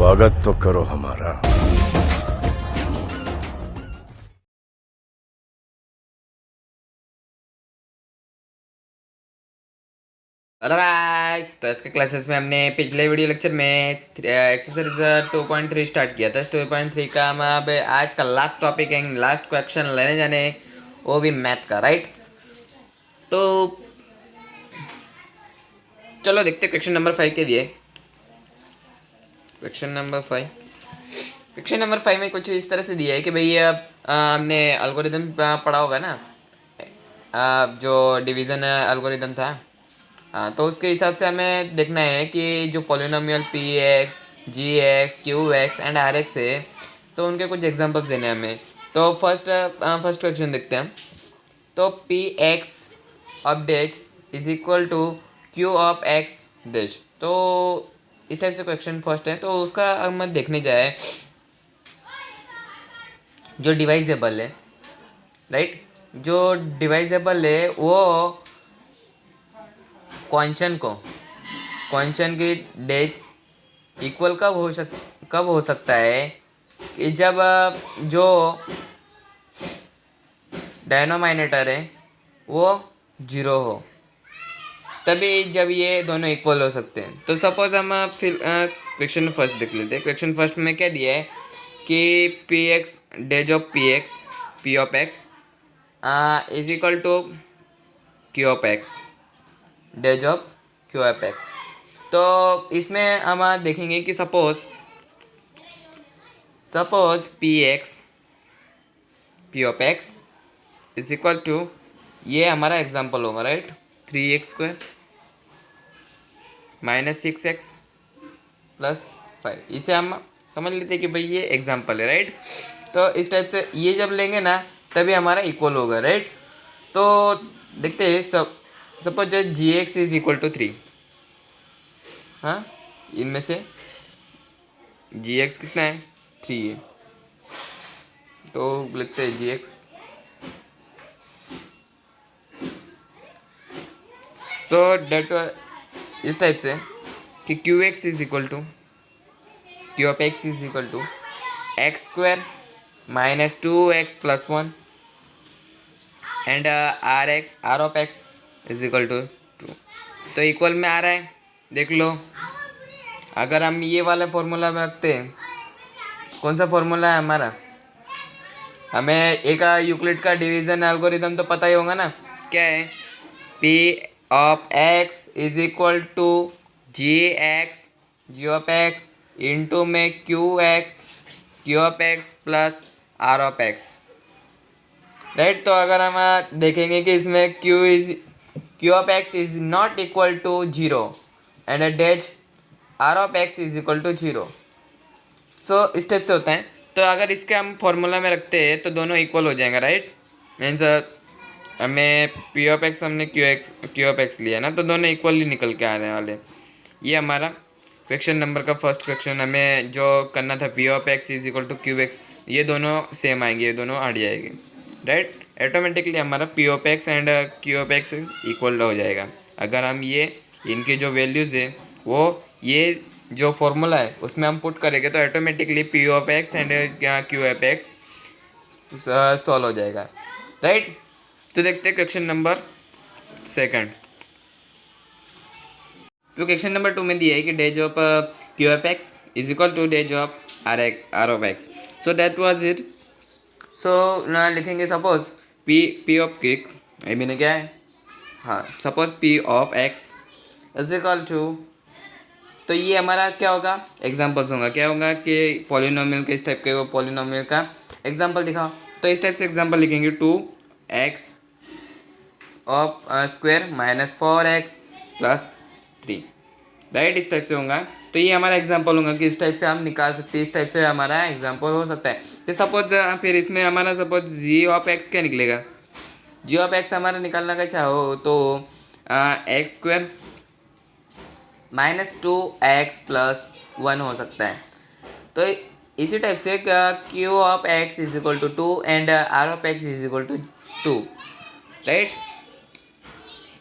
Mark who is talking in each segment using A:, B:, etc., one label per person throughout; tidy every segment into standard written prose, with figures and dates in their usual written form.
A: स्वागत तो करो हमारा।
B: हेलो गाइस, तो इसके क्लासेस में हमने पिछले वीडियो लेक्चर में एक्सरसाइज 2.3 स्टार्ट किया था। 2.3 का हम अब आज का लास्ट टॉपिक है, लास्ट क्वेश्चन लेने जाने, वो भी मैथ का, राइट। तो चलो देखते क्वेश्चन नंबर 5 के लिए। क्वेश्चन नंबर 5 में कुछ इस तरह से दिया है कि भाई हमने एल्गोरिदम पढ़ा होगा ना, जो डिवीज़न एल्गोरिदम था। तो उसके हिसाब से हमें देखना है कि जो polynomial P X, G X, Q X and R X है, तो उनके कुछ एग्जांपल्स देने हैं हमें। तो फर्स्ट क्वेश्चन देखते हैं। तो P X of dash is equal to Q of X dash. तो इस टाइप से क्वेश्चन फर्स्ट है। तो उसका हम देखने जाए, जो डिवाइजेबल है, राइट, जो डिवाइजेबल है वो क्वेश्चन की डेज इक्वल कब हो सकता है कि जब जो डिनोमिनेटर है वो जीरो हो, तभी जब ये दोनों इक्वल हो सकते हैं। तो सपोज हम फिर क्वेश्चन फर्स्ट देख लेते हैं। क्वेश्चन फर्स्ट में क्या दिया है कि P X dash of P of X is equal to Q of X dash of Q of X. तो इसमें हम देखेंगे कि suppose P of X is equal to, ये हमारा एग्जांपल होगा, right, 3x² minus 6x plus 5। इसे हम समझ लेते हैं कि भाई ये एग्जांपल है, राइट। तो इस टाइप से ये जब लेंगे ना तभी हमारा इक्वल होगा, राइट। तो देखते हैं, suppose G X is equal to 3। हाँ, इनमें से जी एक्स कितना है, 3 है। तो लिखते हैं जी एक्स। सो डेट इस टाइप से कि Q X is equal to Q of X is equal to x² minus 2x plus 1 and R of X is equal to 2। तो इक्वल में आ रहा है, देख लो। अगर हम ये वाला फॉर्मूला में रखते हैं, कौन सा फॉर्मूला है हमारा, हमें एक यूक्लिड का डिवीज़न एल्गोरिदम तो पता ही होगा ना, क्या है, P of X is equal to G of X into में Q of X plus R of X, right. तो अगर हम देखेंगे कि इसमें Q of X is not equal to 0 and deg R of X is equal to 0। So इस type से होता है। तो अगर इसके हम फॉर्मूला में रखते हैं तो दोनों इक्वल हो जाएंगे, राइट। मीन्स हमें पी ऑफ एक्स, हमने क्यू ऑफ एक्स लिया ना, तो दोनों इक्वली निकल के आने वाले। ये हमारा क्वेश्चन नंबर का फर्स्ट क्वेश्चन। हमें जो करना था, P of X is equal to Q X, ये दोनों सेम आएंगे, ये दोनों हट जाएंगे, राइट। ऑटोमेटिकली हमारा P of X and Q of X equal हो जाएगा। अगर हम ये इनकी जो वैल्यूज़ है वो ये जो फॉर्मूला है उसमें हम पुट करेंगे तो automatically P of X and Q of X solve हो जाएगा, राइट। तो देखते हैं क्वेश्चन नंबर सेकंड। तो क्वेश्चन नंबर 2 में दिया है कि deg of Q of X is equal to deg of R of X. So that was it. So लिखेंगे suppose P of kick, I mean क्या है, हाँ, suppose P of X is equal to, तो ये हमारा क्या होगा, examples होगा। क्या होगा कि पॉलिनोमियल के, इस टाइप के पॉलिनोमियल का एग्जाम्पल दिखाओ। तो इस टाइप से एग्जाम्पल लिखेंगे 2x of square minus 4x plus 3, right. इस टाइप से होगा। तो ये हमारा एग्जाम्पल होगा कि इस टाइप से हम निकाल सकते हैं, इस टाइप से हमारा एग्जाम्पल हो सकता है। तो सपोज फिर इसमें हमारा सपोज जी ऑफ एक्स क्या निकलेगा, जी ऑफ एक्स हमारा निकालना का चाहो तो x² माइनस 2x प्लस 1 हो सकता है। तो इसी टाइप से Q of X is equal to 2 and R of X is equal to 2, right.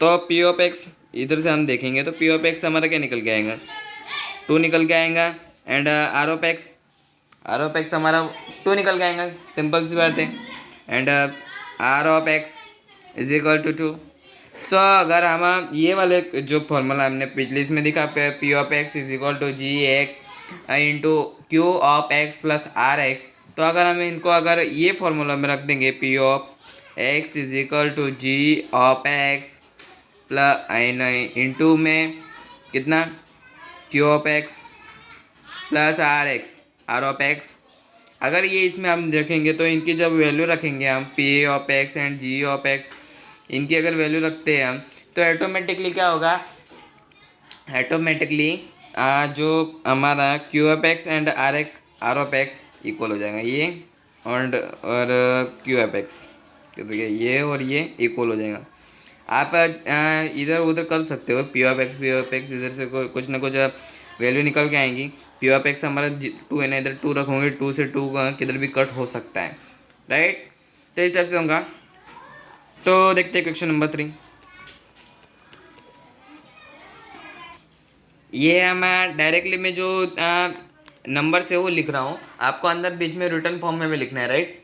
B: तो पी ऑफ एक्स इधर से हम देखेंगे तो पी ऑफ एक्स हमारा क्या निकल के आएगा, 2 निकल के आएगा एंड आर ऑफ एक्स हमारा 2 निकल के आएगा, सिंपल सी बात है। And R of X is equal to 2। So अगर हम ये वाले जो फॉर्मूला हमने पिछले इसमें दिखा P of X is equal to G X into Q of X plus R X, तो अगर हम इनको अगर ये फॉर्मूला में रख देंगे P of X is equal to G of X plus into में कितना Q of X plus R of X, अगर ये इसमें हम रखेंगे तो इनकी जब वैल्यू रखेंगे हम P of X and G of X, इनकी अगर वैल्यू रखते हैं हम तो ऑटोमेटिकली क्या होगा, ऑटोमेटिकली जो हमारा Q of X and R of X equal हो जाएगा, ये और क्यू ऑफ एक्स, तो ये और ये इक्वल हो जाएगा। आप इधर उधर कर सकते हो, पी ऑफ एक्स इधर से कुछ ना कुछ वैल्यू निकल के आएंगी। पी ऑफ एक्स हमारा 2 है ना, इधर 2 रखोगे, 2 से 2 किधर भी कट हो सकता है, राइट। तो इस टाइप से होगा। तो देखते हैं क्वेश्चन नंबर 3। ये मैं डायरेक्टली में जो नंबर से वो लिख रहा हूँ, आपको अंदर बीच में रिटर्न फॉर्म में भी लिखना है, right.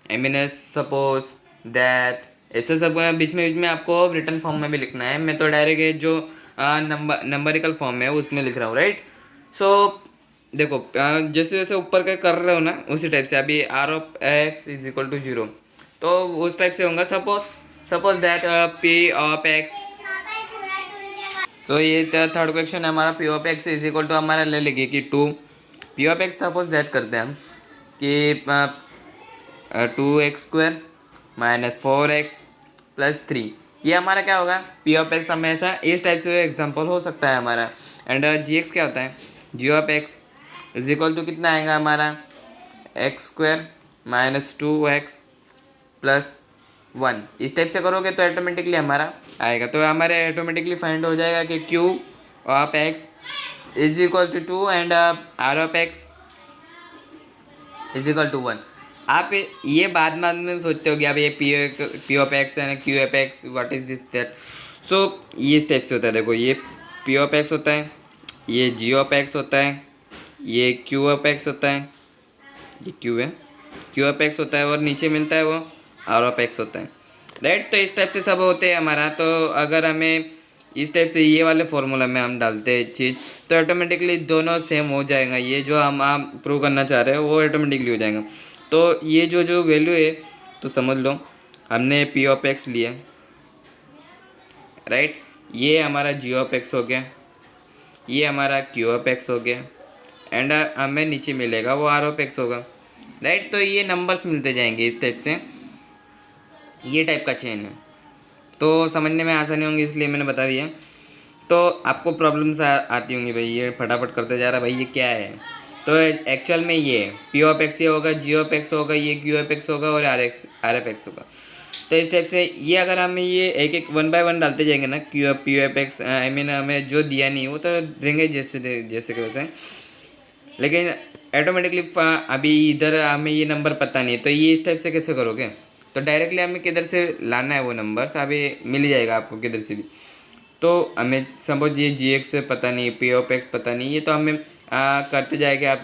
B: I mean suppose that, ऐसे सब बीच में आपको रिटर्न फॉर्म में भी लिखना है। मैं तो डायरेक्ट जो नंबरिकल फॉर्म है उसमें लिख रहा हूँ, राइट। सो देखो जैसे जैसे ऊपर का कर रहे हो ना उसी टाइप से अभी R of X is equal to 0, तो उस टाइप से होगा। Suppose that P of X, so ये थर्ड क्वेश्चन है हमारा, P of X is equal to हमारा ले लेंगे कि 2 P of X, suppose that करते हैं हम कि 2x² माइनस 4x प्लस 3, ये हमारा क्या होगा, पी ऑफ एक्स हमेशा इस टाइप से एग्जांपल हो सकता है हमारा। एंड जी एक्स क्या होता है, G of X is equal to कितना आएगा हमारा, x² माइनस 2x प्लस 1, इस टाइप से करोगे तो ऑटोमेटिकली हमारा आएगा। तो हमारे ऑटोमेटिकली फाइंड हो जाएगा कि Q of X is equal to 2 and R of X is equal to 1। आप ये बाद में सोचते हो कि अब ये पी ऑफ एक्स है ना, Q of X, what is this that. So ये स्टेप से होता है, देखो ये पी ऑफ एक्स होता है, ये जी ऑफ एक्स होता है, ये क्यू ऑफ एक्स होता है, ये क्यू है, क्यू ऑफ एक्स होता है, और नीचे मिलता है वो आर ऑफ एक्स होता है, राइट। तो इस टाइप से सब होते हैं हमारा। तो अगर हमें इस टाइप से ये वाले फॉर्मूला में हम डालते हैं चीज़ तो ऑटोमेटिकली दोनों सेम हो जाएगा, ये जो हम प्रूव करना चाह रहे हो वो ऑटोमेटिकली हो जाएगा। तो ये जो वैल्यू है तो समझ लो हमने पी ऑफ एक्स लिया, राइट, ये हमारा जी ऑफ एक्स हो गया, ये हमारा क्यू ऑफ एक्स हो गया, एंड हमें नीचे मिलेगा वो आर ऑफ एक्स होगा, राइट। तो ये नंबर्स मिलते जाएंगे इस टाइप से, ये टाइप का चेन है। तो समझने में आसानी होंगी इसलिए मैंने बता दिया। तो आपको प्रॉब्लम्स आती होंगी, भाई ये फटाफट करते जा रहा है, भाई ये क्या है। तो एक्चुअल में ये पी ऑफ एक्स ये होगा, जी ऑफ एक्स होगा, ये क्यू ऑफ एक्स होगा और आर एफ एक्स होगा। तो इस टाइप से ये अगर हम ये एक एक 1 बाय 1 डालते जाएंगे ना, Q P of x, I mean हमें जो दिया नहीं वो तो देंगे जैसे जैसे कि वैसे, लेकिन ऑटोमेटिकली अभी इधर हमें ये नंबर पता नहीं है, तो ये इस टाइप से कैसे करोगे। तो डायरेक्टली हमें किधर से लाना है वो नंबर्स, अभी मिल जाएगा आपको किधर से भी। तो हमें सपोज ये जी एक्स पता नहीं, पी ऑफ एक्स पता नहीं, ये तो हमें करते जाएंगे, आप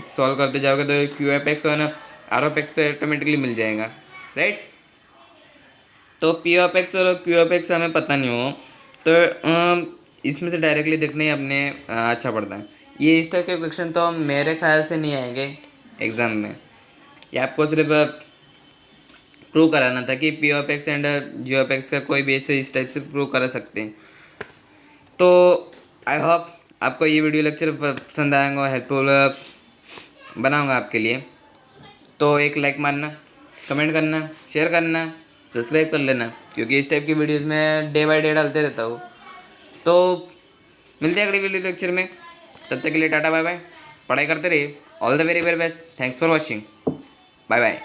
B: सॉल्व करते जाओगे तो क्यू एफ एक्स और ना आर ऑफ एक्स तो ऑटोमेटिकली मिल जाएगा, राइट। तो पी ऑफ एक्स और क्यू ऑफ एक्स हमें पता नहीं हो तो इसमें से डायरेक्टली देखने ही अपने अच्छा पड़ता है। ये इस टाइप के क्वेश्चन तो मेरे ख्याल से नहीं आएंगे एग्ज़ाम में, ये आपको सिर्फ प्रूव कराना था कि P of X and G of X का कोई भी ऐसे इस टाइप से प्रूव करा सकते हैं। तो आई होप आपको ये वीडियो लेक्चर पसंद आएगा, हेल्पफुल बनाऊंगा आपके लिए। तो एक लाइक मारना, कमेंट करना, शेयर करना, सब्सक्राइब कर लेना, क्योंकि इस टाइप की वीडियोस में डे बाय डे डालते रहता हूँ। तो मिलते हैं अगले वीडियो लेक्चर में, तब तक के लिए टाटा बाय बाय, पढ़ाई करते रहिए, all the very very best, thanks for watching, bye bye.